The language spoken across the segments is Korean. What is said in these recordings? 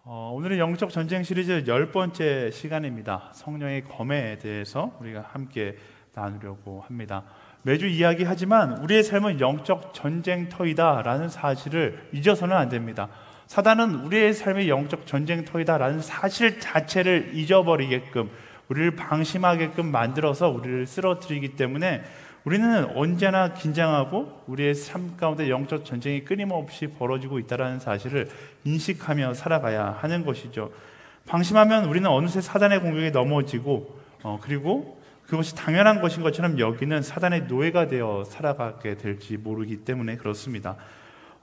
오늘은 영적 전쟁 시리즈 10번째 시간입니다. 성령의 검에 대해서 우리가 함께 나누려고 합니다. 매주 이야기하지만 우리의 삶은 영적 전쟁터이다 라는 사실을 잊어서는 안 됩니다. 사단은 우리의 삶이 영적 전쟁터이다 라는 사실 자체를 잊어버리게끔, 우리를 방심하게끔 만들어서 우리를 쓰러뜨리기 때문에 우리는 언제나 긴장하고 우리의 삶 가운데 영적 전쟁이 끊임없이 벌어지고 있다는 사실을 인식하며 살아가야 하는 것이죠. 방심하면 우리는 어느새 사단의 공격에 넘어지고 그리고 그것이 당연한 것인 것처럼 여기는 사단의 노예가 되어 살아가게 될지 모르기 때문에 그렇습니다.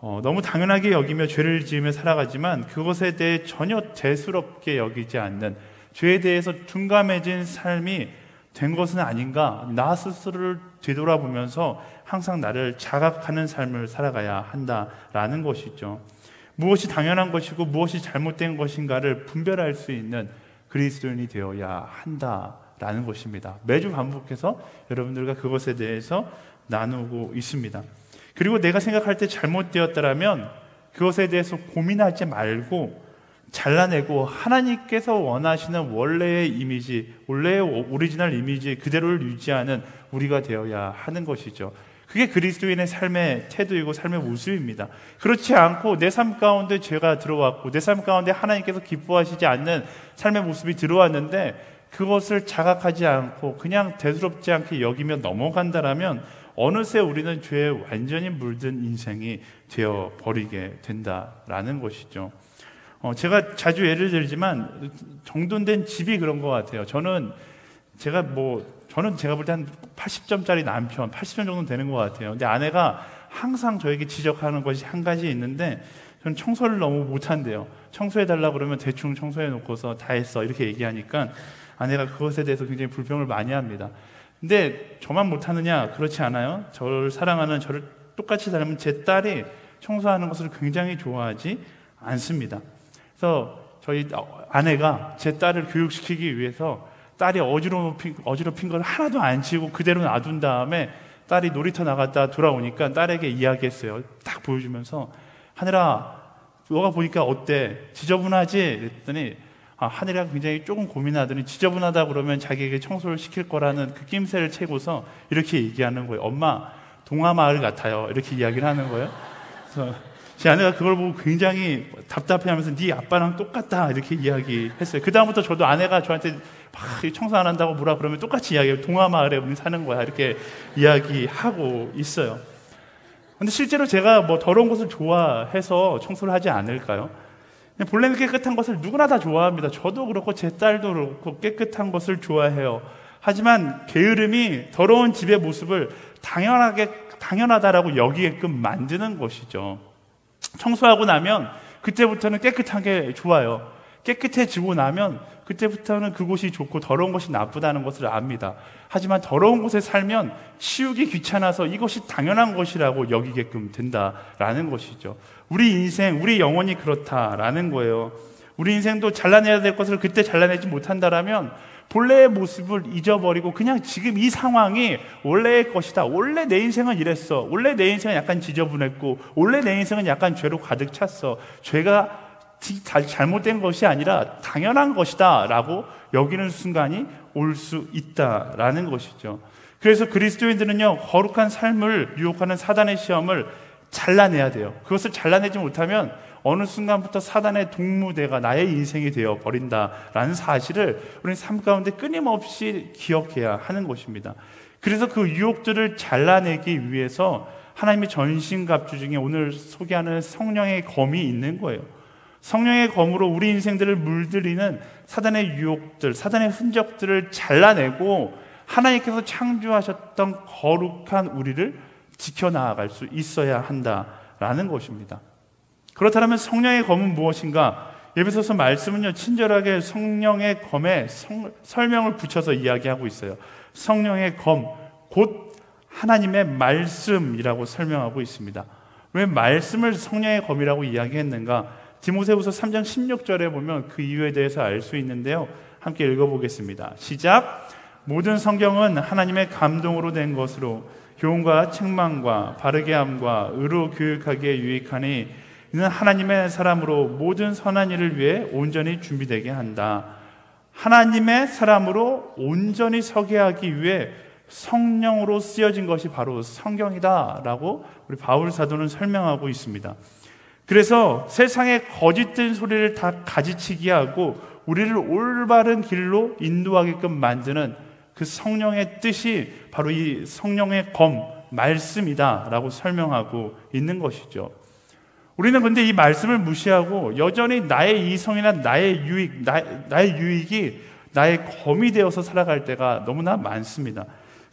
너무 당연하게 여기며 죄를 지으며 살아가지만 그것에 대해 전혀 대수롭게 여기지 않는, 죄에 대해서 둔감해진 삶이 된 것은 아닌가, 나 스스로를 되돌아보면서 항상 나를 자각하는 삶을 살아가야 한다라는 것이죠. 무엇이 당연한 것이고 무엇이 잘못된 것인가를 분별할 수 있는 그리스도인이 되어야 한다라는 것입니다. 매주 반복해서 여러분들과 그것에 대해서 나누고 있습니다. 그리고 내가 생각할 때 잘못되었다라면 그것에 대해서 고민하지 말고 잘라내고 하나님께서 원하시는 원래의 이미지, 원래의 오리지널 이미지 그대로를 유지하는 우리가 되어야 하는 것이죠. 그게 그리스도인의 삶의 태도이고 삶의 모습입니다. 그렇지 않고 내 삶 가운데 죄가 들어왔고 내 삶 가운데 하나님께서 기뻐하시지 않는 삶의 모습이 들어왔는데 그것을 자각하지 않고 그냥 대수롭지 않게 여기며 넘어간다라면 어느새 우리는 죄에 완전히 물든 인생이 되어버리게 된다라는 것이죠. 제가 자주 예를 들지만 정돈된 집이 그런 것 같아요. 저는 제가 볼 때 한 80점짜리 남편, 80점 정도 되는 것 같아요. 근데 아내가 항상 저에게 지적하는 것이 한 가지 있는데, 저는 청소를 너무 못한대요. 청소해달라고 그러면 대충 청소해놓고서 다 했어 이렇게 얘기하니까 아내가 그것에 대해서 굉장히 불평을 많이 합니다. 근데 저만 못하느냐? 그렇지 않아요. 저를 사랑하는, 저를 똑같이 닮은 제 딸이 청소하는 것을 굉장히 좋아하지 않습니다. 그래서 저희 아내가 제 딸을 교육시키기 위해서 딸이 어지럽힌 걸 하나도 안 치우고 그대로 놔둔 다음에 딸이 놀이터 나갔다 돌아오니까 딸에게 이야기했어요. 딱 보여주면서, 하늘아, 너가 보니까 어때? 지저분하지? 그랬더니 하늘이가 굉장히 조금 고민하더니 지저분하다 그러면 자기에게 청소를 시킬 거라는 그 낌새를 채고서 이렇게 얘기하는 거예요. 엄마, 동화마을 같아요. 이렇게 이야기를 하는 거예요. 그래서 제 아내가 그걸 보고 굉장히 답답해하면서 네 아빠랑 똑같다 이렇게 이야기했어요. 그 다음부터 저도 아내가 저한테 막 청소 안 한다고 뭐라 그러면 똑같이 이야기해요. 동화마을에 우리 사는 거야 이렇게 이야기하고 있어요. 근데 실제로 제가 더러운 것을 좋아해서 청소를 하지 않을까요? 본래는 깨끗한 것을 누구나 다 좋아합니다. 저도 그렇고 제 딸도 그렇고 깨끗한 것을 좋아해요. 하지만 게으름이 더러운 집의 모습을 당연하다라고 여기게끔 만드는 것이죠. 청소하고 나면 그때부터는 깨끗한 게 좋아요. 깨끗해지고 나면 그때부터는 그곳이 좋고 더러운 것이 나쁘다는 것을 압니다. 하지만 더러운 곳에 살면 치우기 귀찮아서 이것이 당연한 것이라고 여기게끔 된다라는 것이죠. 우리 인생, 우리 영혼이 그렇다라는 거예요. 우리 인생도 잘라내야 될 것을 그때 잘라내지 못한다라면 본래의 모습을 잊어버리고 그냥 지금 이 상황이 원래의 것이다. 원래 내 인생은 이랬어. 원래 내 인생은 약간 지저분했고 원래 내 인생은 약간 죄로 가득 찼어. 죄가 잘못된 것이 아니라 당연한 것이다 라고 여기는 순간이 올 수 있다라는 것이죠. 그래서 그리스도인들은요, 거룩한 삶을 유혹하는 사단의 시험을 잘라내야 돼요. 그것을 잘라내지 못하면 어느 순간부터 사단의 동무대가 나의 인생이 되어 버린다라는 사실을 우리는 삶 가운데 끊임없이 기억해야 하는 것입니다. 그래서 그 유혹들을 잘라내기 위해서 하나님의 전신갑주 중에 오늘 소개하는 성령의 검이 있는 거예요. 성령의 검으로 우리 인생들을 물들이는 사단의 유혹들, 사단의 흔적들을 잘라내고 하나님께서 창조하셨던 거룩한 우리를 지켜나갈 수 있어야 한다라는 것입니다. 그렇다면 성령의 검은 무엇인가? 에베소서 말씀은요, 친절하게 성령의 검에 설명을 붙여서 이야기하고 있어요. 성령의 검, 곧 하나님의 말씀이라고 설명하고 있습니다. 왜 말씀을 성령의 검이라고 이야기했는가? 디모데후서 3장 16절에 보면 그 이유에 대해서 알 수 있는데요. 함께 읽어보겠습니다. 시작! 모든 성경은 하나님의 감동으로 된 것으로 교훈과 책망과 바르게 함과 의로 교육하기에 유익하니 이는 하나님의 사람으로 모든 선한 일을 위해 온전히 준비되게 한다. 하나님의 사람으로 온전히 서게 하기 위해 성령으로 쓰여진 것이 바로 성경이다라고 우리 바울 사도는 설명하고 있습니다. 그래서 세상의 거짓된 소리를 다 가지치게 하고 우리를 올바른 길로 인도하게끔 만드는 그 성령의 뜻이 바로 이 성령의 검, 말씀이다라고 설명하고 있는 것이죠. 우리는 근데 이 말씀을 무시하고 여전히 나의 이성이나 나의 유익이 나의 검이 되어서 살아갈 때가 너무나 많습니다.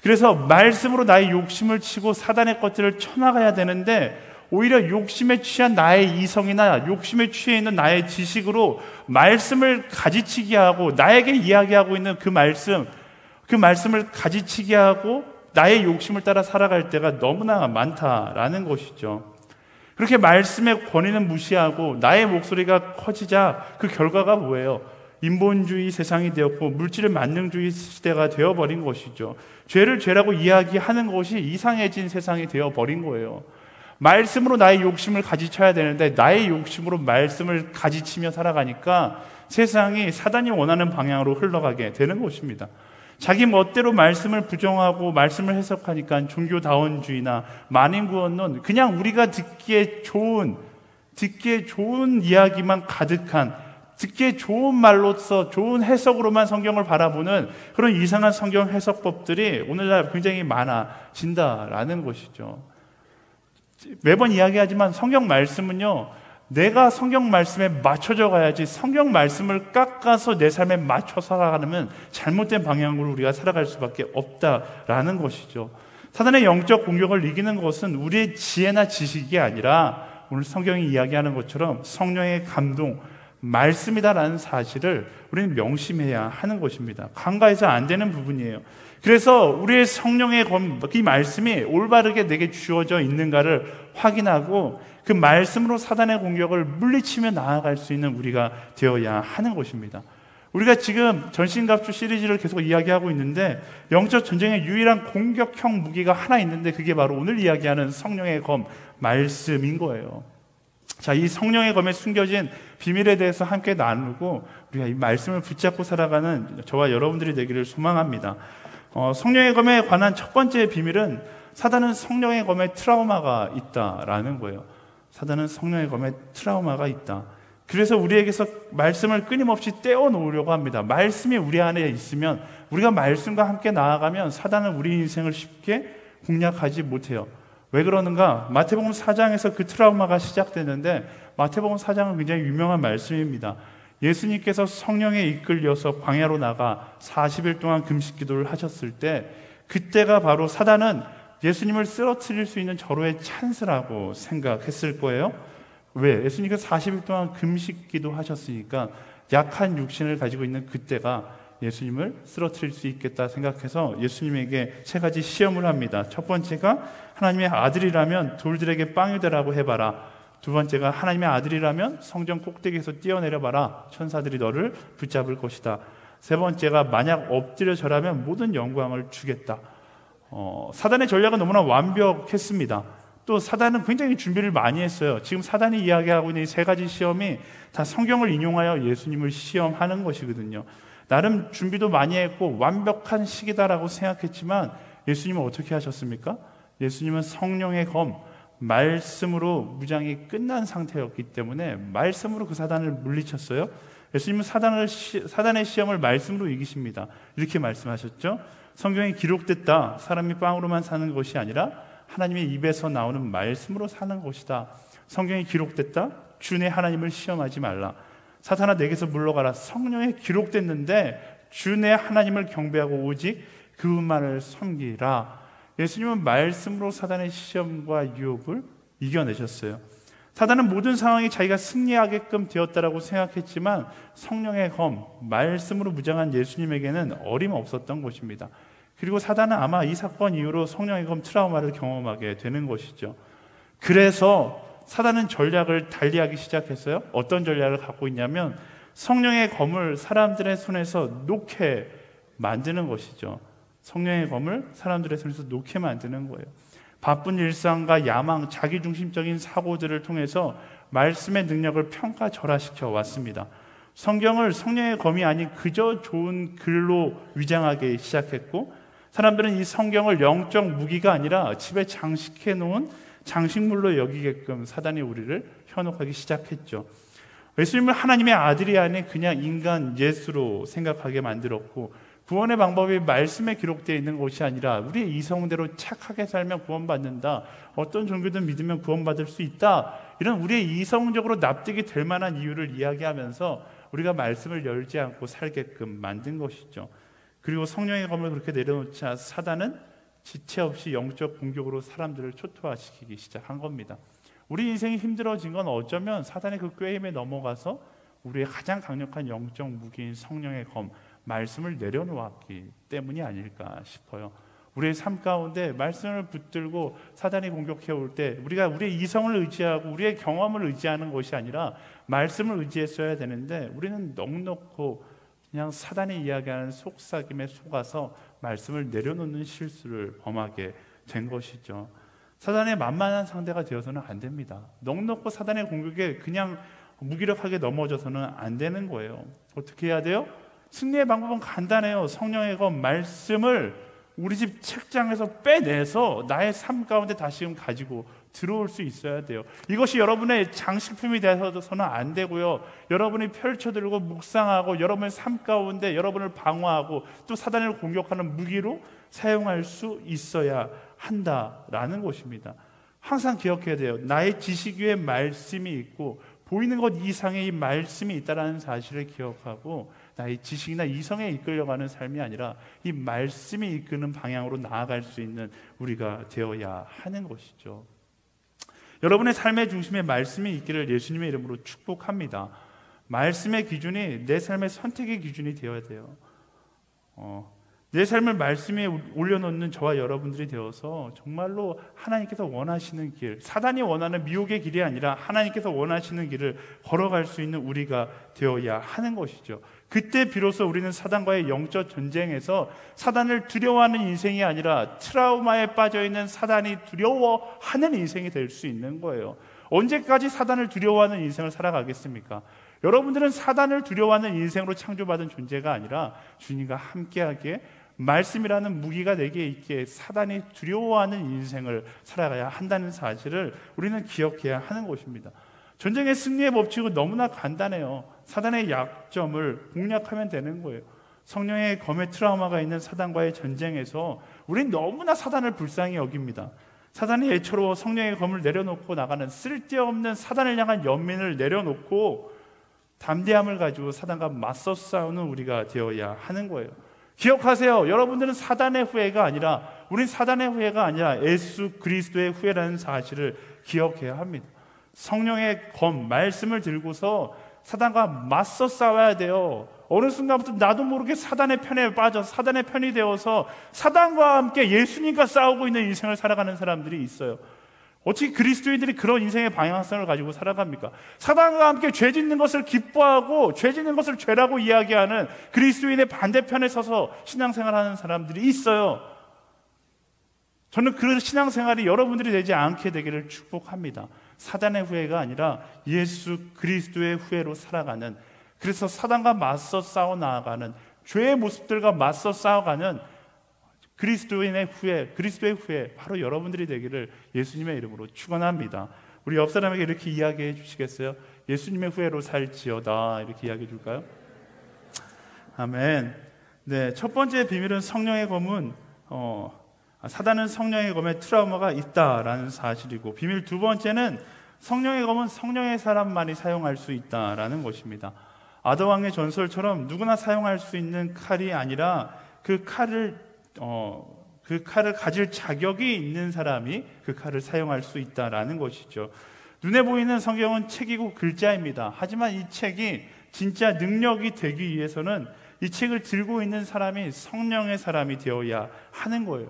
그래서 말씀으로 나의 욕심을 치고 사단의 것들을 쳐나가야 되는데 오히려 욕심에 취한 나의 이성이나 욕심에 취해 있는 나의 지식으로 말씀을 가지치게 하고 나에게 이야기하고 있는 그 말씀을 가지치게 하고 나의 욕심을 따라 살아갈 때가 너무나 많다라는 것이죠. 그렇게 말씀의 권위는 무시하고 나의 목소리가 커지자 그 결과가 뭐예요? 인본주의 세상이 되었고 물질의 만능주의 시대가 되어버린 것이죠. 죄를 죄라고 이야기하는 것이 이상해진 세상이 되어버린 거예요. 말씀으로 나의 욕심을 가지쳐야 되는데 나의 욕심으로 말씀을 가지치며 살아가니까 세상이 사단이 원하는 방향으로 흘러가게 되는 것입니다. 자기 멋대로 말씀을 부정하고 말씀을 해석하니까 종교다원주의나 만인구원론, 그냥 우리가 듣기에 좋은 이야기만 가득한, 듣기에 좋은 말로서 좋은 해석으로만 성경을 바라보는 그런 이상한 성경 해석법들이 오늘날 굉장히 많아진다라는 것이죠. 매번 이야기하지만 성경 말씀은요, 내가 성경 말씀에 맞춰져 가야지 성경 말씀을 깎아서 내 삶에 맞춰 살아가면 잘못된 방향으로 우리가 살아갈 수밖에 없다라는 것이죠. 사단의 영적 공격을 이기는 것은 우리의 지혜나 지식이 아니라 오늘 성경이 이야기하는 것처럼 성령의 감동, 말씀이다라는 사실을 우리는 명심해야 하는 것입니다. 간과해서 안 되는 부분이에요. 그래서 우리의 성령의 이 말씀이 올바르게 내게 주어져 있는가를 확인하고 그 말씀으로 사단의 공격을 물리치며 나아갈 수 있는 우리가 되어야 하는 것입니다. 우리가 지금 전신갑주 시리즈를 계속 이야기하고 있는데 영적 전쟁의 유일한 공격형 무기가 하나 있는데 그게 바로 오늘 이야기하는 성령의 검, 말씀인 거예요. 자, 이 성령의 검에 숨겨진 비밀에 대해서 함께 나누고 우리가 이 말씀을 붙잡고 살아가는 저와 여러분들이 되기를 소망합니다. 성령의 검에 관한 첫 번째 비밀은 사단은 성령의 검에 트라우마가 있다라는 거예요. 사단은 성령의 검에 트라우마가 있다. 그래서 우리에게서 말씀을 끊임없이 떼어놓으려고 합니다. 말씀이 우리 안에 있으면, 우리가 말씀과 함께 나아가면 사단은 우리 인생을 쉽게 공략하지 못해요. 왜 그러는가? 마태복음 4장에서 그 트라우마가 시작되는데 마태복음 4장은 굉장히 유명한 말씀입니다. 예수님께서 성령에 이끌려서 광야로 나가 40일 동안 금식 기도를 하셨을 때 그때가 바로 사단은 예수님을 쓰러뜨릴 수 있는 절호의 찬스라고 생각했을 거예요. 왜? 예수님께서 40일 동안 금식 기도하셨으니까 약한 육신을 가지고 있는 그때가 예수님을 쓰러뜨릴 수 있겠다 생각해서 예수님에게 세 가지 시험을 합니다. 첫 번째가 하나님의 아들이라면 돌들에게 빵이 되라고 해봐라. 두 번째가 하나님의 아들이라면 성전 꼭대기에서 뛰어내려봐라. 천사들이 너를 붙잡을 것이다. 세 번째가 만약 엎드려 절하면 모든 영광을 주겠다. 사단의 전략은 너무나 완벽했습니다. 또 사단은 굉장히 준비를 많이 했어요. 지금 사단이 이야기하고 있는 이 세 가지 시험이 다 성경을 인용하여 예수님을 시험하는 것이거든요. 나름 준비도 많이 했고 완벽한 시기다라고 생각했지만 예수님은 어떻게 하셨습니까? 예수님은 성령의 검, 말씀으로 무장이 끝난 상태였기 때문에 말씀으로 그 사단을 물리쳤어요. 예수님은 사단의 시험을 말씀으로 이기십니다. 이렇게 말씀하셨죠. 성경에 기록됐다. 사람이 빵으로만 사는 것이 아니라 하나님의 입에서 나오는 말씀으로 사는 것이다. 성경에 기록됐다. 주 내 하나님을 시험하지 말라. 사탄아 내게서 물러가라. 성령에 기록됐는데 주 내 하나님을 경배하고 오직 그분만을 섬기라. 예수님은 말씀으로 사단의 시험과 유혹을 이겨내셨어요. 사단은 모든 상황이 자기가 승리하게끔 되었다라고 생각했지만 성령의 검, 말씀으로 무장한 예수님에게는 어림없었던 것입니다. 그리고 사단은 아마 이 사건 이후로 성령의 검 트라우마를 경험하게 되는 것이죠. 그래서 사단은 전략을 달리하기 시작했어요. 어떤 전략을 갖고 있냐면 성령의 검을 사람들의 손에서 놓게 만드는 것이죠. 성령의 검을 사람들의 손에서 놓게 만드는 거예요. 바쁜 일상과 야망, 자기중심적인 사고들을 통해서 말씀의 능력을 평가절하시켜 왔습니다. 성경을 성령의 검이 아닌 그저 좋은 글로 위장하기 시작했고, 사람들은 이 성경을 영적 무기가 아니라 집에 장식해 놓은 장식물로 여기게끔 사단이 우리를 현혹하기 시작했죠. 예수님을 하나님의 아들이 아닌 그냥 인간 예수로 생각하게 만들었고, 구원의 방법이 말씀에 기록되어 있는 것이 아니라 우리의 이성대로 착하게 살면 구원받는다, 어떤 종교든 믿으면 구원받을 수 있다, 이런 우리의 이성적으로 납득이 될 만한 이유를 이야기하면서 우리가 말씀을 열지 않고 살게끔 만든 것이죠. 그리고 성령의 검을 그렇게 내려놓자 사단은 지체 없이 영적 공격으로 사람들을 초토화시키기 시작한 겁니다. 우리 인생이 힘들어진 건 어쩌면 사단의 그 꾀임에 넘어가서 우리의 가장 강력한 영적 무기인 성령의 검, 말씀을 내려놓았기 때문이 아닐까 싶어요. 우리의 삶 가운데 말씀을 붙들고 사단이 공격해 올 때 우리가 우리의 이성을 의지하고 우리의 경험을 의지하는 것이 아니라 말씀을 의지했어야 되는데, 우리는 넉넉고 그냥 사단이 이야기하는 속삭임에 속아서 말씀을 내려놓는 실수를 범하게 된 것이죠. 사단의 만만한 상대가 되어서는 안 됩니다. 넉넉고 사단의 공격에 그냥 무기력하게 넘어져서는 안 되는 거예요. 어떻게 해야 돼요? 승리의 방법은 간단해요. 성령의 검 말씀을 우리 집 책장에서 빼내서 나의 삶 가운데 다시금 가지고 들어올 수 있어야 돼요. 이것이 여러분의 장식품이 되어서는 안 되고요. 여러분이 펼쳐들고 묵상하고 여러분의 삶 가운데 여러분을 방어하고 또 사단을 공격하는 무기로 사용할 수 있어야 한다라는 것입니다. 항상 기억해야 돼요. 나의 지식 위에 말씀이 있고 보이는 것 이상의 이 말씀이 있다는 사실을 기억하고, 나의 지식이나 이성에 이끌려가는 삶이 아니라 이 말씀이 이끄는 방향으로 나아갈 수 있는 우리가 되어야 하는 것이죠. 여러분의 삶의 중심에 말씀이 있기를 예수님의 이름으로 축복합니다. 말씀의 기준이 내 삶의 선택의 기준이 되어야 돼요. 내 삶을 말씀에 올려놓는 저와 여러분들이 되어서 정말로 하나님께서 원하시는 길, 사단이 원하는 미혹의 길이 아니라 하나님께서 원하시는 길을 걸어갈 수 있는 우리가 되어야 하는 것이죠. 그때 비로소 우리는 사단과의 영적 전쟁에서 사단을 두려워하는 인생이 아니라 트라우마에 빠져있는 사단이 두려워하는 인생이 될 수 있는 거예요. 언제까지 사단을 두려워하는 인생을 살아가겠습니까? 여러분들은 사단을 두려워하는 인생으로 창조받은 존재가 아니라 주님과 함께하기에 말씀이라는 무기가 내게 있기에 사단이 두려워하는 인생을 살아가야 한다는 사실을 우리는 기억해야 하는 것입니다. 전쟁의 승리의 법칙은 너무나 간단해요. 사단의 약점을 공략하면 되는 거예요. 성령의 검의 트라우마가 있는 사단과의 전쟁에서 우리는 너무나 사단을 불쌍히 여깁니다. 사단이 애처로워 성령의 검을 내려놓고 나가는 쓸데없는 사단을 향한 연민을 내려놓고 담대함을 가지고 사단과 맞서 싸우는 우리가 되어야 하는 거예요. 기억하세요. 여러분들은 사단의 후예가 아니라, 우린 사단의 후예가 아니라 예수 그리스도의 후예라는 사실을 기억해야 합니다. 성령의 검, 말씀을 들고서 사단과 맞서 싸워야 돼요. 어느 순간부터 나도 모르게 사단의 편에 빠져 사단의 편이 되어서 사단과 함께 예수님과 싸우고 있는 인생을 살아가는 사람들이 있어요. 어떻게 그리스도인들이 그런 인생의 방향성을 가지고 살아갑니까? 사단과 함께 죄 짓는 것을 기뻐하고 죄 짓는 것을 죄라고 이야기하는 그리스도인의 반대편에 서서 신앙생활하는 사람들이 있어요. 저는 그 신앙생활이 여러분들이 되지 않게 되기를 축복합니다. 사단의 후예가 아니라 예수 그리스도의 후예로 살아가는, 그래서 사단과 맞서 싸워 나아가는, 죄의 모습들과 맞서 싸워가는 그리스도인의 후예, 그리스도의 후예, 바로 여러분들이 되기를 예수님의 이름으로 축원합니다. 우리 옆 사람에게 이렇게 이야기해 주시겠어요? 예수님의 후예로 살지어다, 이렇게 이야기해 줄까요? 아멘. 네, 첫 번째 비밀은 성령의 검은 사단은 성령의 검에 트라우마가 있다라는 사실이고, 비밀 두 번째는 성령의 검은 성령의 사람만이 사용할 수 있다라는 것입니다. 아더왕의 전설처럼 누구나 사용할 수 있는 칼이 아니라 그 칼을 가질 자격이 있는 사람이 그 칼을 사용할 수 있다라는 것이죠. 눈에 보이는 성경은 책이고 글자입니다. 하지만 이 책이 진짜 능력이 되기 위해서는 이 책을 들고 있는 사람이 성령의 사람이 되어야 하는 거예요.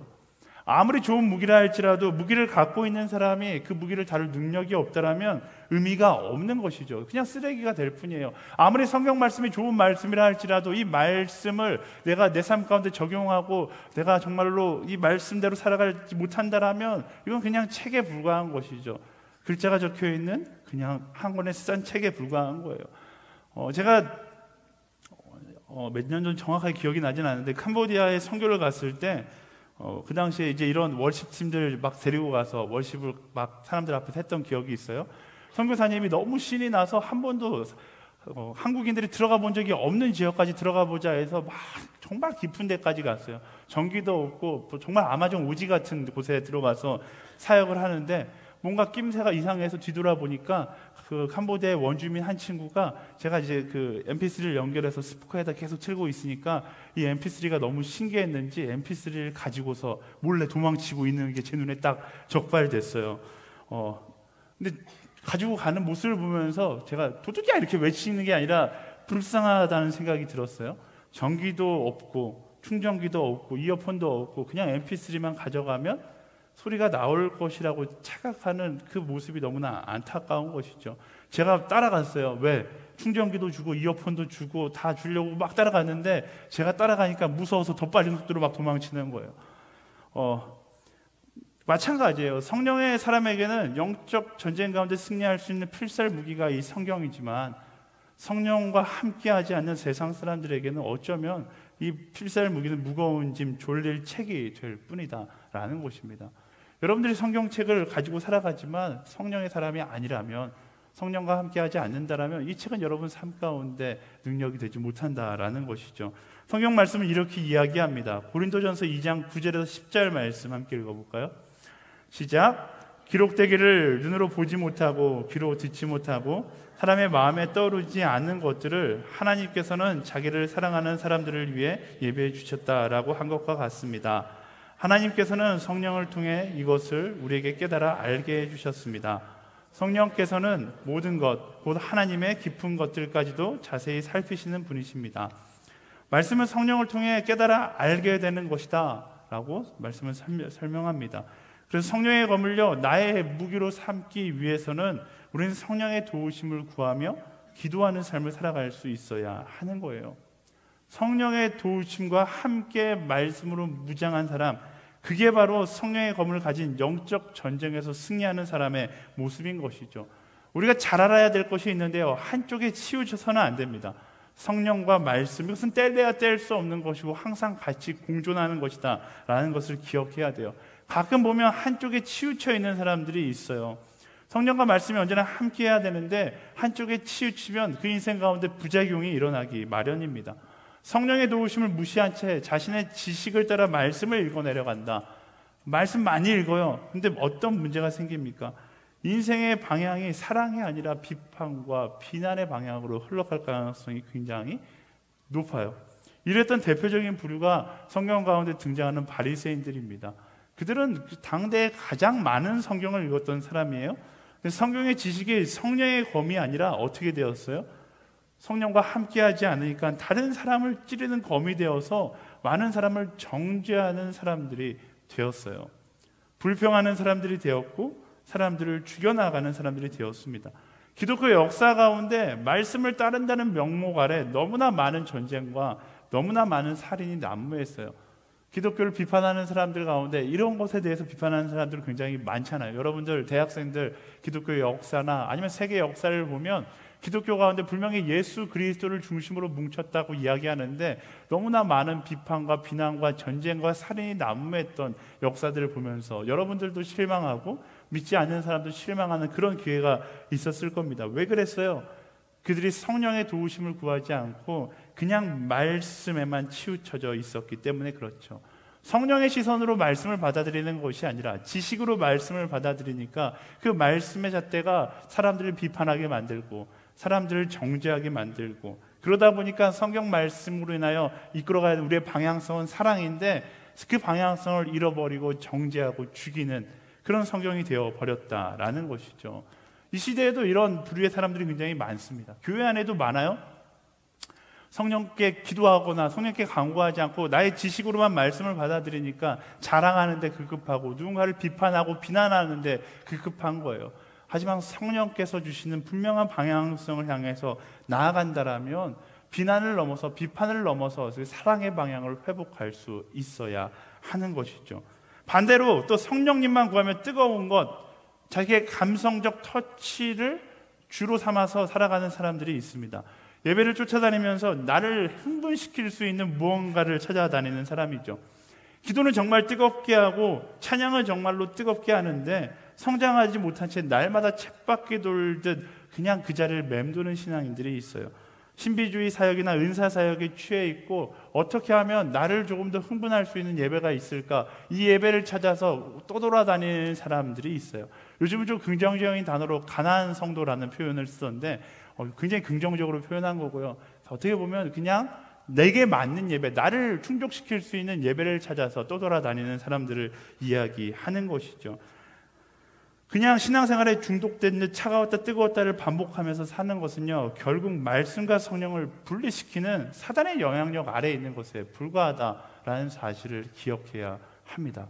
아무리 좋은 무기라 할지라도 무기를 갖고 있는 사람이 그 무기를 다룰 능력이 없다라면 의미가 없는 것이죠. 그냥 쓰레기가 될 뿐이에요. 아무리 성경 말씀이 좋은 말씀이라 할지라도 이 말씀을 내가 내 삶 가운데 적용하고 내가 정말로 이 말씀대로 살아가지 못한다라면 이건 그냥 책에 불과한 것이죠. 글자가 적혀 있는 그냥 한 권의 싼 책에 불과한 거예요. 제가 몇 년 전 정확하게 기억이 나진 않는데 캄보디아에 선교를 갔을 때 그 당시에 이제 이런 월십 팀들 막 데리고 가서 월십을 막 사람들 앞에서 했던 기억이 있어요. 선교사님이 너무 신이 나서 한 번도 한국인들이 들어가 본 적이 없는 지역까지 들어가 보자 해서 막 정말 깊은 데까지 갔어요. 전기도 없고 정말 아마존 오지 같은 곳에 들어가서 사역을 하는데 뭔가 낌새가 이상해서 뒤돌아보니까 그 캄보디아의 원주민 한 친구가 제가 이제 그 MP3를 연결해서 스피커에다 계속 틀고 있으니까 이 MP3가 너무 신기했는지 MP3를 가지고서 몰래 도망치고 있는 게 제 눈에 딱 적발됐어요. 근데 가지고 가는 모습을 보면서 제가 도둑이야 이렇게 외치는 게 아니라 불쌍하다는 생각이 들었어요. 전기도 없고 충전기도 없고 이어폰도 없고 그냥 MP3만 가져가면 소리가 나올 것이라고 착각하는 그 모습이 너무나 안타까운 것이죠. 제가 따라갔어요. 왜? 충전기도 주고 이어폰도 주고 다 주려고 막 따라갔는데 제가 따라가니까 무서워서 더 빠른 속도로 막 도망치는 거예요. 마찬가지예요. 성령의 사람에게는 영적 전쟁 가운데 승리할 수 있는 필살 무기가 이 성경이지만 성령과 함께하지 않는 세상 사람들에게는 어쩌면 이 필살 무기는 무거운 짐, 졸릴 책이 될 뿐이다라는 것입니다. 여러분들이 성경책을 가지고 살아가지만 성령의 사람이 아니라면, 성령과 함께하지 않는다라면 이 책은 여러분 삶 가운데 능력이 되지 못한다라는 것이죠. 성경 말씀은 이렇게 이야기합니다. 고린도전서 2장 9절에서 10절 말씀 함께 읽어볼까요? 시작. 기록되기를 눈으로 보지 못하고 귀로 듣지 못하고 사람의 마음에 떠오르지 않는 것들을 하나님께서는 자기를 사랑하는 사람들을 위해 예배해 주셨다라고 한 것과 같습니다. 하나님께서는 성령을 통해 이것을 우리에게 깨달아 알게 해주셨습니다. 성령께서는 모든 것, 곧 하나님의 깊은 것들까지도 자세히 살피시는 분이십니다. 말씀은 성령을 통해 깨달아 알게 되는 것이다 라고 말씀을 설명합니다. 그래서 성령에 거물려 나의 무기로 삼기 위해서는 우리는 성령의 도우심을 구하며 기도하는 삶을 살아갈 수 있어야 하는 거예요. 성령의 도우심과 함께 말씀으로 무장한 사람, 그게 바로 성령의 검을 가진 영적 전쟁에서 승리하는 사람의 모습인 것이죠. 우리가 잘 알아야 될 것이 있는데요, 한쪽에 치우쳐서는 안 됩니다. 성령과 말씀, 이것은 뗄래야 뗄 수 없는 것이고 항상 같이 공존하는 것이다 라는 것을 기억해야 돼요. 가끔 보면 한쪽에 치우쳐 있는 사람들이 있어요. 성령과 말씀이 언제나 함께 해야 되는데 한쪽에 치우치면 그 인생 가운데 부작용이 일어나기 마련입니다. 성령의 도우심을 무시한 채 자신의 지식을 따라 말씀을 읽어내려간다. 말씀 많이 읽어요. 근데 어떤 문제가 생깁니까? 인생의 방향이 사랑이 아니라 비판과 비난의 방향으로 흘러갈 가능성이 굉장히 높아요. 이랬던 대표적인 부류가 성경 가운데 등장하는 바리새인들입니다. 그들은 당대에 가장 많은 성경을 읽었던 사람이에요. 근데 성경의 지식이 성령의 검이 아니라 어떻게 되었어요? 성령과 함께하지 않으니까 다른 사람을 찌르는 검이 되어서 많은 사람을 정죄하는 사람들이 되었어요. 불평하는 사람들이 되었고 사람들을 죽여나가는 사람들이 되었습니다. 기독교 역사 가운데 말씀을 따른다는 명목 아래 너무나 많은 전쟁과 너무나 많은 살인이 난무했어요. 기독교를 비판하는 사람들 가운데 이런 것에 대해서 비판하는 사람들 굉장히 많잖아요. 여러분들 대학생들 기독교 역사나 아니면 세계 역사를 보면 기독교 가운데 분명히 예수 그리스도를 중심으로 뭉쳤다고 이야기하는데 너무나 많은 비판과 비난과 전쟁과 살인이 난무했던 역사들을 보면서 여러분들도 실망하고 믿지 않는 사람도 실망하는 그런 기회가 있었을 겁니다. 왜 그랬어요? 그들이 성령의 도우심을 구하지 않고 그냥 말씀에만 치우쳐져 있었기 때문에 그렇죠. 성령의 시선으로 말씀을 받아들이는 것이 아니라 지식으로 말씀을 받아들이니까 그 말씀의 잣대가 사람들을 비판하게 만들고 사람들을 정죄하게 만들고, 그러다 보니까 성경 말씀으로 인하여 이끌어가야 할 우리의 방향성은 사랑인데 그 방향성을 잃어버리고 정죄하고 죽이는 그런 성경이 되어버렸다라는 것이죠. 이 시대에도 이런 부류의 사람들이 굉장히 많습니다. 교회 안에도 많아요. 성령께 기도하거나 성령께 간구하지 않고 나의 지식으로만 말씀을 받아들이니까 자랑하는데 급급하고 누군가를 비판하고 비난하는데 급급한 거예요. 하지만 성령께서 주시는 분명한 방향성을 향해서 나아간다라면 비난을 넘어서 비판을 넘어서 사랑의 방향을 회복할 수 있어야 하는 것이죠. 반대로 또 성령님만 구하면 뜨거운 것, 자기의 감성적 터치를 주로 삼아서 살아가는 사람들이 있습니다. 예배를 쫓아다니면서 나를 흥분시킬 수 있는 무언가를 찾아다니는 사람이죠. 기도는 정말 뜨겁게 하고 찬양은 정말로 뜨겁게 하는데 성장하지 못한 채 날마다 쳇바퀴 돌듯 그냥 그 자리를 맴도는 신앙인들이 있어요. 신비주의 사역이나 은사 사역에 취해 있고 어떻게 하면 나를 조금 더 흥분할 수 있는 예배가 있을까, 이 예배를 찾아서 떠돌아다니는 사람들이 있어요. 요즘은 좀 긍정적인 단어로 가난한 성도라는 표현을 쓰던데 굉장히 긍정적으로 표현한 거고요. 어떻게 보면 그냥 내게 맞는 예배, 나를 충족시킬 수 있는 예배를 찾아서 떠돌아다니는 사람들을 이야기하는 것이죠. 그냥 신앙생활에 중독된 듯 차가웠다 뜨거웠다를 반복하면서 사는 것은요, 결국 말씀과 성령을 분리시키는 사단의 영향력 아래에 있는 것에 불과하다라는 사실을 기억해야 합니다.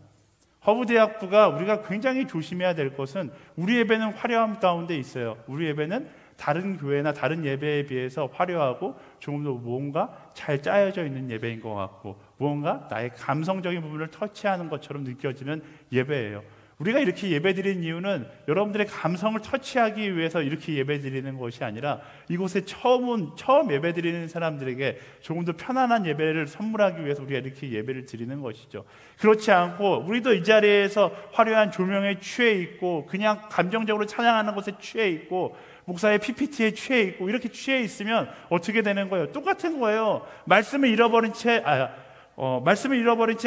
허브대학부가 우리가 굉장히 조심해야 될 것은, 우리 예배는 화려함 가운데 있어요. 우리 예배는 다른 교회나 다른 예배에 비해서 화려하고 조금 더 뭔가 잘 짜여져 있는 예배인 것 같고, 무언가 나의 감성적인 부분을 터치하는 것처럼 느껴지는 예배예요. 우리가 이렇게 예배드리는 이유는 여러분들의 감성을 터치하기 위해서 이렇게 예배드리는 것이 아니라, 이곳에 처음 예배드리는 사람들에게 조금 더 편안한 예배를 선물하기 위해서 우리가 이렇게 예배를 드리는 것이죠. 그렇지 않고 우리도 이 자리에서 화려한 조명에 취해 있고 그냥 감정적으로 찬양하는 것에 취해 있고 목사의 PPT에 취해 있고 이렇게 취해 있으면 어떻게 되는 거예요? 똑같은 거예요. 말씀을 잃어버린 채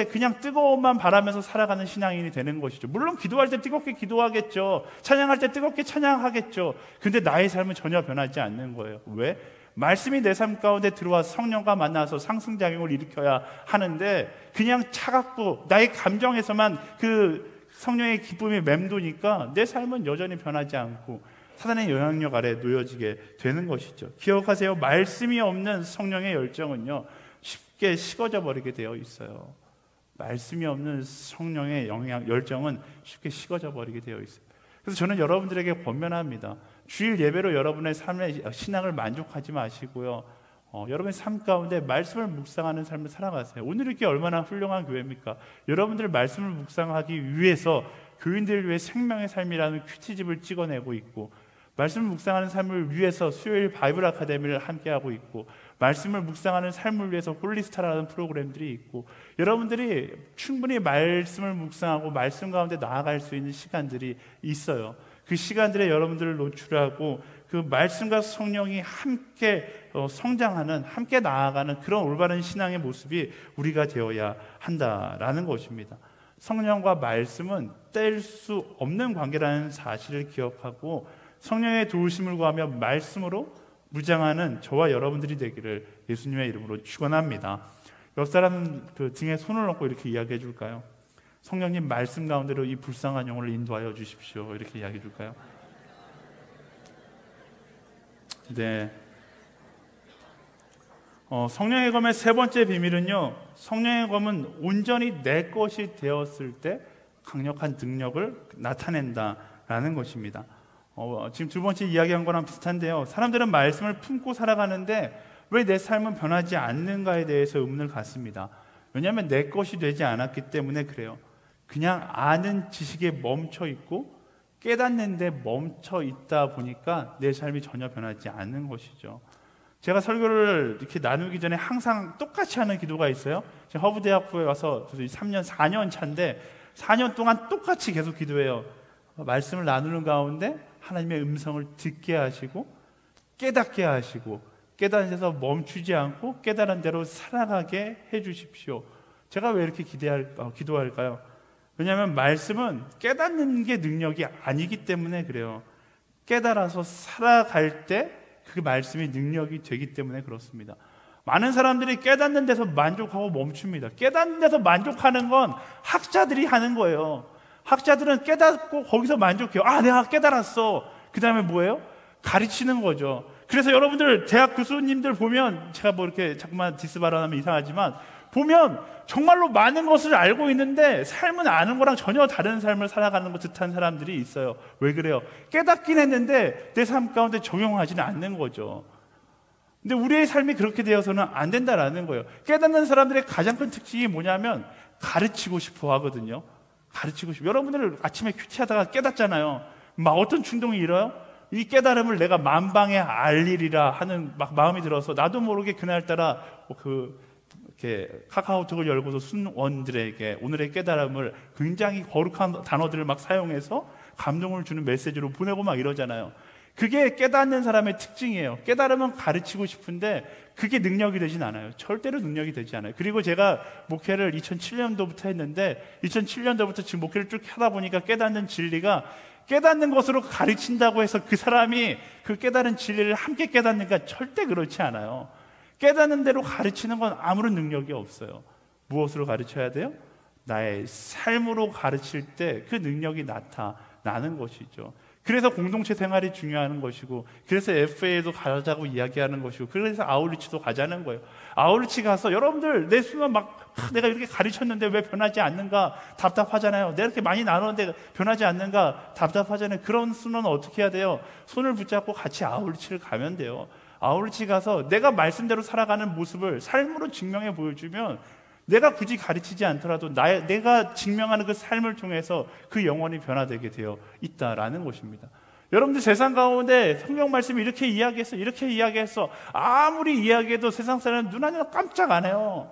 그냥 뜨거움만 바라면서 살아가는 신앙인이 되는 것이죠. 물론 기도할 때 뜨겁게 기도하겠죠. 찬양할 때 뜨겁게 찬양하겠죠. 근데 나의 삶은 전혀 변하지 않는 거예요. 왜? 말씀이 내 삶 가운데 들어와 성령과 만나서 상승작용을 일으켜야 하는데, 그냥 차갑고 나의 감정에서만 그 성령의 기쁨이 맴도니까 내 삶은 여전히 변하지 않고 사단의 영향력 아래 놓여지게 되는 것이죠. 기억하세요. 말씀이 없는 성령의 열정은요, 쉽게 식어져 버리게 되어 있어요. 말씀이 없는 성령의 열정은 쉽게 식어져 버리게 되어 있어요. 그래서 저는 여러분들에게 권면합니다. 주일 예배로 여러분의 삶의 신앙을 만족하지 마시고요, 여러분의 삶 가운데 말씀을 묵상하는 삶을 살아가세요. 오늘 이렇게 얼마나 훌륭한 교회입니까? 여러분들 말씀을 묵상하기 위해서 교인들을 위해 생명의 삶이라는 큐티집을 찍어내고 있고, 말씀을 묵상하는 삶을 위해서 수요일 바이블 아카데미를 함께하고 있고, 말씀을 묵상하는 삶을 위해서 홀리스타라는 프로그램들이 있고, 여러분들이 충분히 말씀을 묵상하고 말씀 가운데 나아갈 수 있는 시간들이 있어요. 그 시간들에 여러분들을 노출하고 그 말씀과 성령이 함께 성장하는, 함께 나아가는 그런 올바른 신앙의 모습이 우리가 되어야 한다라는 것입니다. 성령과 말씀은 뗄 수 없는 관계라는 사실을 기억하고 성령의 도우심을 구하며 말씀으로 무장하는 저와 여러분들이 되기를 예수님의 이름으로 축원합니다. 옆 사람 그 등에 손을 얹고 이렇게 이야기해 줄까요? 성령님, 말씀 가운데로 이 불쌍한 영혼을 인도하여 주십시오. 이렇게 이야기해 줄까요? 네. 성령의 검의 세 번째 비밀은요, 성령의 검은 온전히 내 것이 되었을 때 강력한 능력을 나타낸다라는 것입니다. 지금 두 번째 이야기한 거랑 비슷한데요, 사람들은 말씀을 품고 살아가는데 왜 내 삶은 변하지 않는가에 대해서 의문을 갖습니다. 왜냐하면 내 것이 되지 않았기 때문에 그래요. 그냥 아는 지식에 멈춰 있고 깨닫는데 멈춰 있다 보니까 내 삶이 전혀 변하지 않는 것이죠. 제가 설교를 이렇게 나누기 전에 항상 똑같이 하는 기도가 있어요. 제가 허브대학부에 와서 3년, 4년 차인데 4년 동안 똑같이 계속 기도해요. 말씀을 나누는 가운데 하나님의 음성을 듣게 하시고 깨닫게 하시고, 깨닫는 데서 멈추지 않고 깨달은 대로 살아가게 해주십시오. 제가 왜 이렇게 기도할까요? 왜냐하면 말씀은 깨닫는 게 능력이 아니기 때문에 그래요. 깨달아서 살아갈 때 그 말씀이 능력이 되기 때문에 그렇습니다. 많은 사람들이 깨닫는 데서 만족하고 멈춥니다. 깨닫는 데서 만족하는 건 학자들이 하는 거예요. 학자들은 깨닫고 거기서 만족해요. 내가 깨달았어. 그 다음에 뭐예요? 가르치는 거죠. 그래서 여러분들 대학 교수님들 보면, 제가 뭐 이렇게 자꾸만 디스 발언하면 이상하지만, 보면 정말로 많은 것을 알고 있는데 삶은 아는 거랑 전혀 다른 삶을 살아가는 것 듯한 사람들이 있어요. 왜 그래요? 깨닫긴 했는데 내 삶 가운데 적용하지는 않는 거죠. 근데 우리의 삶이 그렇게 되어서는 안 된다라는 거예요. 깨닫는 사람들의 가장 큰 특징이 뭐냐면 가르치고 싶어 하거든요. 가르치고 싶어. 여러분들 아침에 큐티하다가 깨닫잖아요. 막 어떤 충동이 일어요? 이 깨달음을 내가 만방에 알리리라 하는 막 마음이 들어서 나도 모르게 그날따라 이렇게 카카오톡을 열고서 순원들에게 오늘의 깨달음을 굉장히 거룩한 단어들을 막 사용해서 감동을 주는 메시지로 보내고 막 이러잖아요. 그게 깨닫는 사람의 특징이에요. 깨달음은 가르치고 싶은데 그게 능력이 되진 않아요. 절대로 능력이 되지 않아요. 그리고 제가 목회를 2007년도부터 했는데 2007년도부터 지금 목회를 쭉 하다 보니까 깨닫는 진리가 깨닫는 것으로 가르친다고 해서 그 사람이 그 깨달은 진리를 함께 깨닫는가? 절대 그렇지 않아요. 깨닫는 대로 가르치는 건 아무런 능력이 없어요. 무엇으로 가르쳐야 돼요? 나의 삶으로 가르칠 때 그 능력이 나타나는 것이죠. 그래서 공동체 생활이 중요한 것이고, 그래서 FA도 가자고 이야기하는 것이고, 그래서 아울리치도 가자는 거예요. 아울리치 가서 여러분들 내 순간 막 내가 이렇게 가르쳤는데 왜 변하지 않는가 답답하잖아요. 내가 이렇게 많이 나누는데 변하지 않는가 답답하잖아요. 그런 순간은 어떻게 해야 돼요? 손을 붙잡고 같이 아울리치를 가면 돼요. 아울리치 가서 내가 말씀대로 살아가는 모습을 삶으로 증명해 보여주면 내가 굳이 가르치지 않더라도 내가 증명하는 그 삶을 통해서 그 영혼이 변화되게 되어 있다라는 것입니다. 여러분들 세상 가운데 성경 말씀이 이렇게 이야기했어 아무리 이야기해도 세상 사람은 눈 하나 깜짝 안 해요.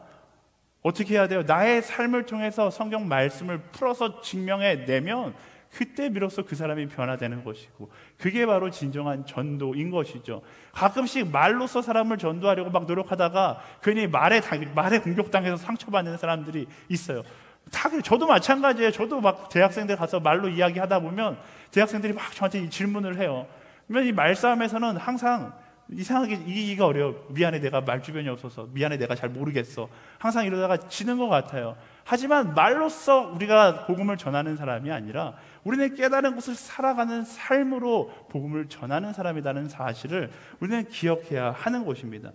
어떻게 해야 돼요? 나의 삶을 통해서 성경 말씀을 풀어서 증명해내면 그때 비로소 그 사람이 변화되는 것이고, 그게 바로 진정한 전도인 것이죠. 가끔씩 말로써 사람을 전도하려고 막 노력하다가 괜히 말에 공격당해서 상처받는 사람들이 있어요. 저도 마찬가지예요. 저도 막 대학생들 가서 말로 이야기하다 보면 대학생들이 막 저한테 질문을 해요. 그러면 이 말싸움에서는 항상 이상하게 이기기가 어려워. 미안해, 내가 말 주변이 없어서. 미안해, 내가 잘 모르겠어. 항상 이러다가 지는 것 같아요. 하지만 말로써 우리가 복음을 전하는 사람이 아니라 우리는 깨달은 것을 살아가는 삶으로 복음을 전하는 사람이라는 사실을 우리는 기억해야 하는 것입니다.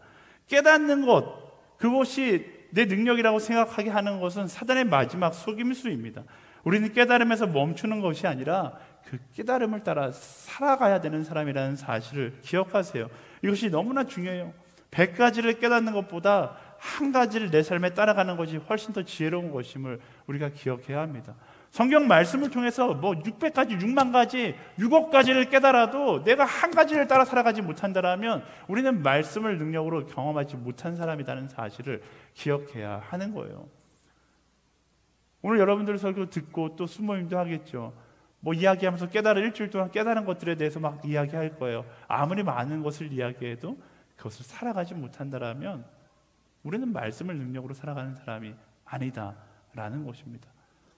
깨닫는 것, 그것이 내 능력이라고 생각하게 하는 것은 사단의 마지막 속임수입니다. 우리는 깨달음에서 멈추는 것이 아니라 그 깨달음을 따라 살아가야 되는 사람이라는 사실을 기억하세요. 이것이 너무나 중요해요. 100가지를 깨닫는 것보다 한 가지를 내 삶에 따라가는 것이 훨씬 더 지혜로운 것임을 우리가 기억해야 합니다. 성경 말씀을 통해서 600가지, 6만 가지, 6억 가지를 깨달아도 내가 한 가지를 따라 살아가지 못한다면 우리는 말씀을 능력으로 경험하지 못한 사람이라는 사실을 기억해야 하는 거예요. 오늘 여러분들 설교 듣고 또 수모임도 하겠죠. 이야기하면서 일주일 동안 깨달은 것들에 대해서 막 이야기할 거예요. 아무리 많은 것을 이야기해도 그것을 살아가지 못한다면 우리는 말씀을 능력으로 살아가는 사람이 아니다라는 것입니다.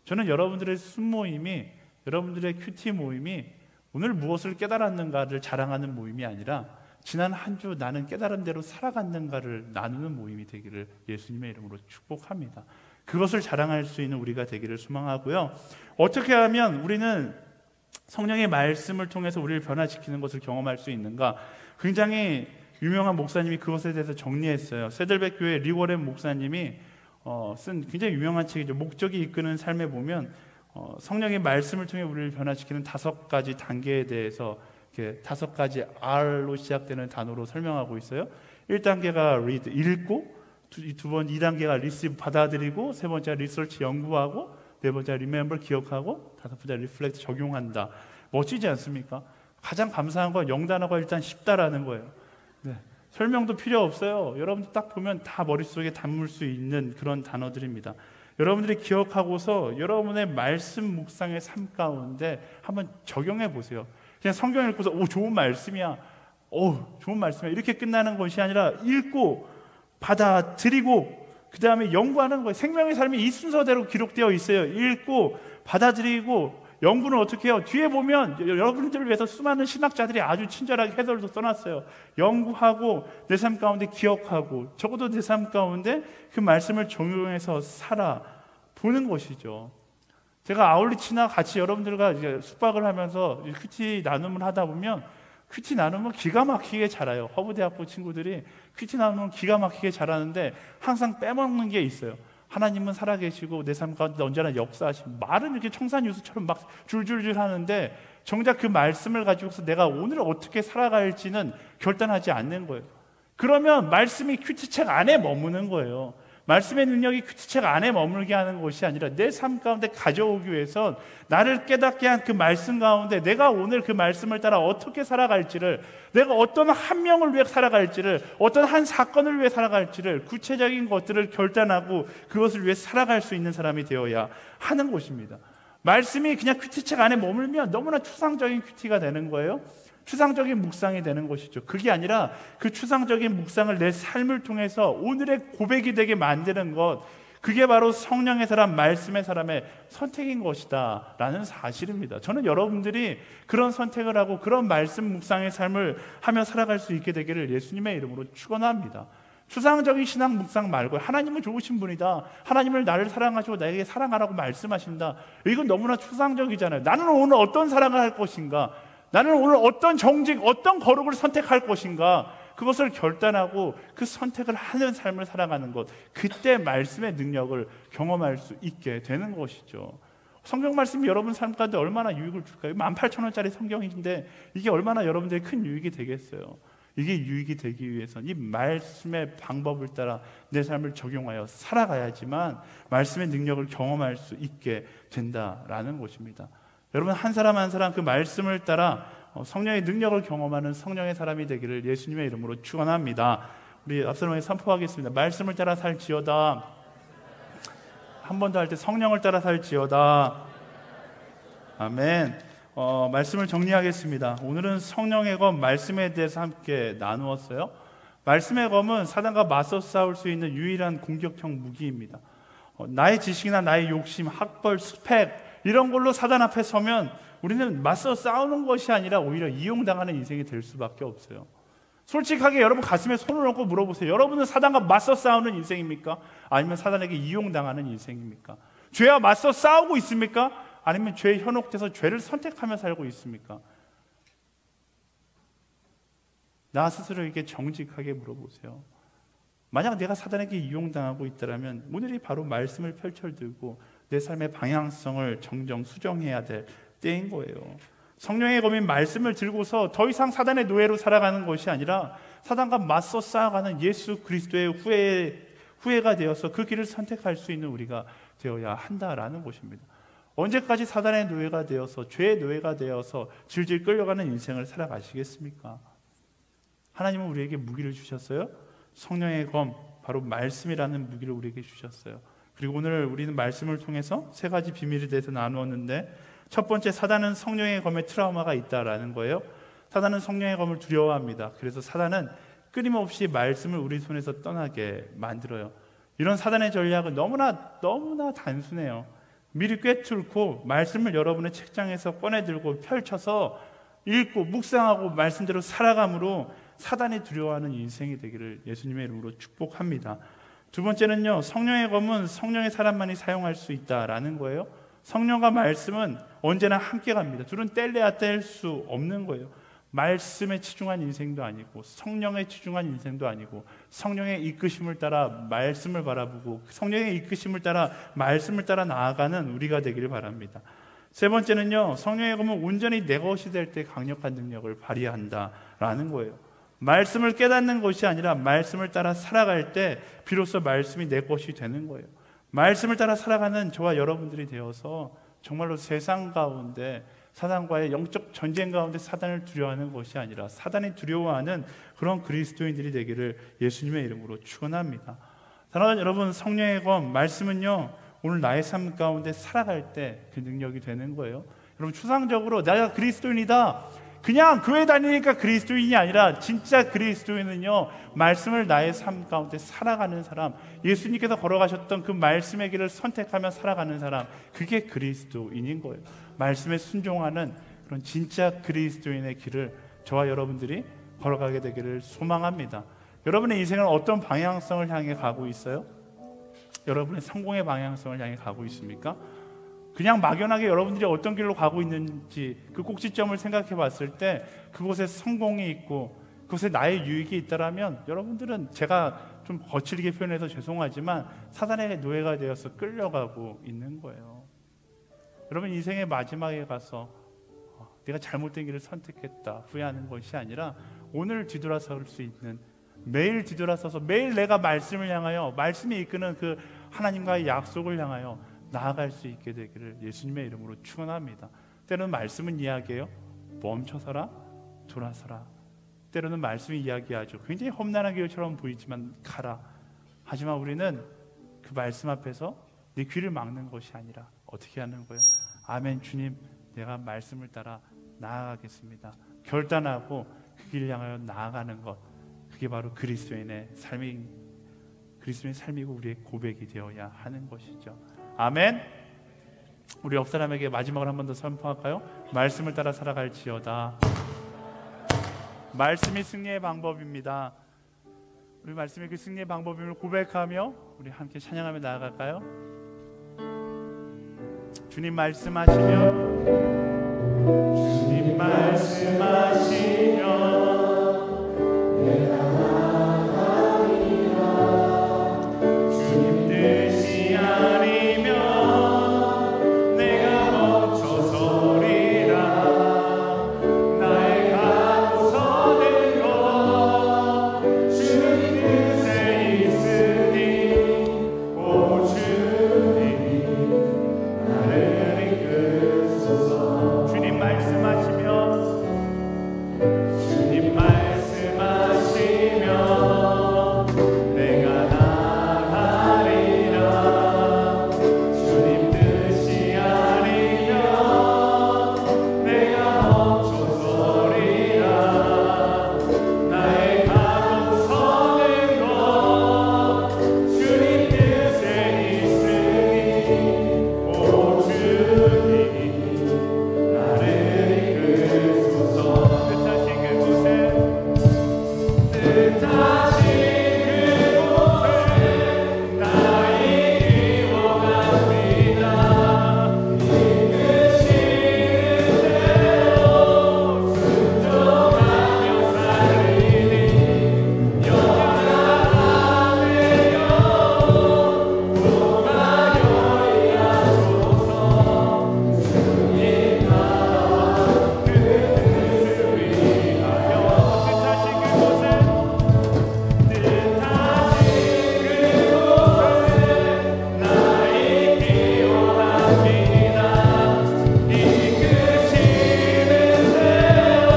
저는 여러분들의 순모임이, 여러분들의 큐티 모임이 오늘 무엇을 깨달았는가를 자랑하는 모임이 아니라 지난 한 주 나는 깨달은 대로 살아갔는가를 나누는 모임이 되기를 예수님의 이름으로 축복합니다. 그것을 자랑할 수 있는 우리가 되기를 소망하고요. 어떻게 하면 우리는 성령의 말씀을 통해서 우리를 변화시키는 것을 경험할 수 있는가? 굉장히 유명한 목사님이 그것에 대해서 정리했어요. 세들백 교회 리워렌 목사님이 쓴 굉장히 유명한 책이죠. 목적이 이끄는 삶에 보면 성령의 말씀을 통해 우리를 변화시키는 5가지 단계에 대해서 이렇게 5가지 R로 시작되는 단어로 설명하고 있어요. 1단계가 read, 읽고, 2단계가 receive, 받아들이고, 3번째가 research, 연구하고, 4번째가 remember, 기억하고, 5번째가 reflect, 적용한다. 멋지지 않습니까? 가장 감사한 건 영단어가 일단 쉽다라는 거예요. 네. 설명도 필요 없어요. 여러분들 딱 보면 다 머릿속에 담을 수 있는 그런 단어들입니다. 여러분들이 기억하고서 여러분의 말씀 묵상의 삶 가운데 한번 적용해 보세요. 그냥 성경 읽고서 좋은 말씀이야. 좋은 말씀이야. 이렇게 끝나는 것이 아니라 읽고 받아들이고 그 다음에 연구하는 거예요. 생명의 삶이 이 순서대로 기록되어 있어요. 읽고 받아들이고 연구는 어떻게 해요? 뒤에 보면 여러분들을 위해서 수많은 신학자들이 아주 친절하게 해설도 써놨어요. 연구하고 내 삶 가운데 기억하고 적어도 내 삶 가운데 그 말씀을 적용해서 살아보는 것이죠. 제가 아울리치나 같이 여러분들과 이제 숙박을 하면서 큐티 나눔을 하다 보면 큐티 나눔은 기가 막히게 잘해요. 허브대학교 친구들이 큐티 나눔은 기가 막히게 잘하는데 항상 빼먹는 게 있어요. 하나님은 살아계시고 내 삶 가운데 언제나 역사하시고 말은 이렇게 청산유수처럼 막 줄줄줄 하는데 정작 그 말씀을 가지고서 내가 오늘 어떻게 살아갈지는 결단하지 않는 거예요. 그러면 말씀이 큐티책 안에 머무는 거예요. 말씀의 능력이 그 책 안에 머물게 하는 것이 아니라 내 삶 가운데 가져오기 위해서 나를 깨닫게 한 그 말씀 가운데 내가 오늘 그 말씀을 따라 어떻게 살아갈지를, 내가 어떤 한 명을 위해 살아갈지를, 어떤 한 사건을 위해 살아갈지를 구체적인 것들을 결단하고 그것을 위해 살아갈 수 있는 사람이 되어야 하는 것입니다. 말씀이 그냥 큐티책 안에 머물면 너무나 추상적인 큐티가 되는 거예요. 추상적인 묵상이 되는 것이죠. 그게 아니라 그 추상적인 묵상을 내 삶을 통해서 오늘의 고백이 되게 만드는 것, 그게 바로 성령의 사람, 말씀의 사람의 선택인 것이다 라는 사실입니다. 저는 여러분들이 그런 선택을 하고 그런 말씀 묵상의 삶을 하며 살아갈 수 있게 되기를 예수님의 이름으로 축원합니다. 추상적인 신앙 묵상 말고 하나님은 좋으신 분이다, 하나님을 나를 사랑하시고 나에게 사랑하라고 말씀하신다, 이건 너무나 추상적이잖아요. 나는 오늘 어떤 사랑을 할 것인가, 나는 오늘 어떤 정직, 어떤 거룩을 선택할 것인가, 그것을 결단하고 그 선택을 하는 삶을 살아가는 것, 그때 말씀의 능력을 경험할 수 있게 되는 것이죠. 성경 말씀이 여러분 삶 가운데 얼마나 유익을 줄까요? 18,000원짜리 성경인데 이게 얼마나 여러분들의 큰 유익이 되겠어요. 이게 유익이 되기 위해서는 이 말씀의 방법을 따라 내 삶을 적용하여 살아가야지만 말씀의 능력을 경험할 수 있게 된다라는 것입니다. 여러분 한 사람 한 사람 그 말씀을 따라 성령의 능력을 경험하는 성령의 사람이 되기를 예수님의 이름으로 축원합니다. 우리 앞서서 선포하겠습니다. 말씀을 따라 살지어다. 한 번 더 할 때 성령을 따라 살지어다. 아멘. 말씀을 정리하겠습니다. 오늘은 성령의 검, 말씀에 대해서 함께 나누었어요. 말씀의 검은 사단과 맞서 싸울 수 있는 유일한 공격형 무기입니다. 나의 지식이나 나의 욕심, 학벌, 스펙 이런 걸로 사단 앞에 서면 우리는 맞서 싸우는 것이 아니라 오히려 이용당하는 인생이 될 수밖에 없어요. 솔직하게 여러분 가슴에 손을 얹고 물어보세요. 여러분은 사단과 맞서 싸우는 인생입니까? 아니면 사단에게 이용당하는 인생입니까? 죄와 맞서 싸우고 있습니까? 아니면 죄에 현혹돼서 죄를 선택하며 살고 있습니까? 나 스스로에게 정직하게 물어보세요. 만약 내가 사단에게 이용당하고 있다면 오늘이 바로 말씀을 펼쳐들고 내 삶의 방향성을 정정 수정해야 될 때인 거예요. 성령의 검인 말씀을 들고서 더 이상 사단의 노예로 살아가는 것이 아니라 사단과 맞서 싸워가는 예수 그리스도의 후예가 되어서 그 길을 선택할 수 있는 우리가 되어야 한다라는 것입니다. 언제까지 사단의 노예가 되어서 죄의 노예가 되어서 질질 끌려가는 인생을 살아가시겠습니까? 하나님은 우리에게 무기를 주셨어요. 성령의 검, 바로 말씀이라는 무기를 우리에게 주셨어요. 그리고 오늘 우리는 말씀을 통해서 세 가지 비밀에 대해서 나누었는데, 첫 번째, 사단은 성령의 검에 트라우마가 있다라는 거예요. 사단은 성령의 검을 두려워합니다. 그래서 사단은 끊임없이 말씀을 우리 손에서 떠나게 만들어요. 이런 사단의 전략은 너무나 단순해요. 미리 꿰뚫고 말씀을 여러분의 책장에서 꺼내들고 펼쳐서 읽고 묵상하고 말씀대로 살아감으로 사단이 두려워하는 인생이 되기를 예수님의 이름으로 축복합니다. 두 번째는요, 성령의 검은 성령의 사람만이 사용할 수 있다라는 거예요. 성령과 말씀은 언제나 함께 갑니다. 둘은 뗄래야 뗄 수 없는 거예요. 말씀에 치중한 인생도 아니고 성령에 치중한 인생도 아니고 성령의 이끄심을 따라 말씀을 바라보고 성령의 이끄심을 따라 말씀을 따라 나아가는 우리가 되기를 바랍니다. 세 번째는요, 성령의 검은 온전히 내 것이 될 때 강력한 능력을 발휘한다라는 거예요. 말씀을 깨닫는 것이 아니라 말씀을 따라 살아갈 때 비로소 말씀이 내 것이 되는 거예요. 말씀을 따라 살아가는 저와 여러분들이 되어서 정말로 세상 가운데 사단과의 영적 전쟁 가운데 사단을 두려워하는 것이 아니라 사단이 두려워하는 그런 그리스도인들이 되기를 예수님의 이름으로 축원합니다. 사랑하는 여러분, 성령의 검, 말씀은요, 오늘 나의 삶 가운데 살아갈 때 그 능력이 되는 거예요. 여러분, 추상적으로 내가 그리스도인이다, 그냥 교회 다니니까 그리스도인이 아니라 진짜 그리스도인은요, 말씀을 나의 삶 가운데 살아가는 사람, 예수님께서 걸어가셨던 그 말씀의 길을 선택하며 살아가는 사람, 그게 그리스도인인 거예요. 말씀에 순종하는 그런 진짜 그리스도인의 길을 저와 여러분들이 걸어가게 되기를 소망합니다. 여러분의 인생은 어떤 방향성을 향해 가고 있어요? 여러분의 성공의 방향성을 향해 가고 있습니까? 그냥 막연하게 여러분들이 어떤 길로 가고 있는지 그 꼭지점을 생각해 봤을 때 그곳에 성공이 있고 그곳에 나의 유익이 있다면 여러분들은, 제가 좀 거칠게 표현해서 죄송하지만, 사단의 노예가 되어서 끌려가고 있는 거예요. 여러분, 인생의 마지막에 가서 내가 잘못된 길을 선택했다 후회하는 것이 아니라 오늘 뒤돌아설 수 있는 매일 뒤돌아서서 매일 내가 말씀을 향하여, 말씀이 이끄는 그 하나님과의 약속을 향하여 나아갈 수 있게 되기를 예수님의 이름으로 축원합니다. 때로는 말씀은 이야기해요. 멈춰서라, 돌아서라. 때로는 말씀이 이야기하죠. 굉장히 험난한 길처럼 보이지만 가라. 하지만 우리는 그 말씀 앞에서 내 귀를 막는 것이 아니라 어떻게 하는 거예요? 아멘, 주님, 내가 말씀을 따라 나아가겠습니다. 결단하고 그 길을 향하여 나아가는 것, 그게 바로 그리스도인의 삶이고 우리의 고백이 되어야 하는 것이죠. 아멘. 우리 옆 사람에게 마지막으로 한 번 더 선포할까요? 말씀을 따라 살아갈지어다. 말씀이 승리의 방법입니다. 우리 말씀이 그 승리의 방법임을 고백하며 우리 함께 찬양하며 나아갈까요? 주님 말씀하시면, 주님 말씀하시면 내가 나아가리라. 주님 뜻이 아니면 내가 멈춰서리라. 나의 가고 서는 것 주님 뜻에 있으니 오 주님 나를 이끄소서. 주님 말씀하시면, 주님 말씀하시면 내가 나아가리라. 주님 뜻이 아니면 내가 멈춰서리라. 나의 가고 서는 것 주님 뜻에 있으니 오 주님 나를 이끄소서. 뜻하신 그곳에, 뜻하신 그곳에 나의 기원합니다. 이끄시는 대로 순종하며 살리니 영원한 내 영혼 동하여 일하소서. 주님 나와 그 뜻을 위하여. 뜻하신 그곳에, 뜻하신 그곳에 나의 기원합니다. 이끄시는 대로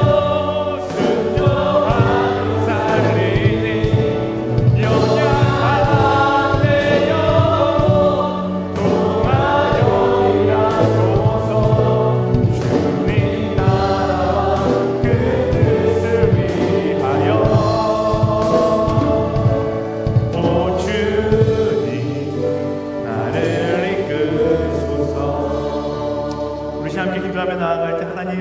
순종하며 살리니 영원한 내 영혼 동하여 일하소서. 주님 나라와 그 뜻을 위하여 오 주님 나를 이끄소서. 우리 함께 기도하며 나아갈 때, 하나님,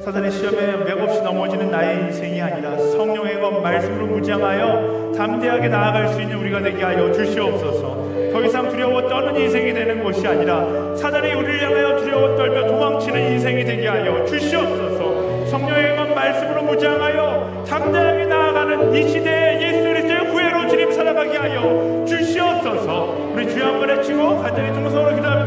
사단의 시험에 맥없이 넘어지는 나의 인생이 아니라 성령의 것 말씀으로 무장하여 담대하게 나아갈 수 있는 우리가 되게 하여 주시옵소서. 더 이상 두려워 떠는 인생이 되는 것이 아니라 사단이 우리를 향하여 두려워 떨며 도망치는 인생이 되게 하여 주시옵소서. 성령의 것 말씀으로 무장하여 담대하게 나아가는 이 시대의 예수 그리스도의 후예로 주님 살아가게 하여 주시옵소서. 우리 주여 한번 외치고 간절히 통성으로 기도하며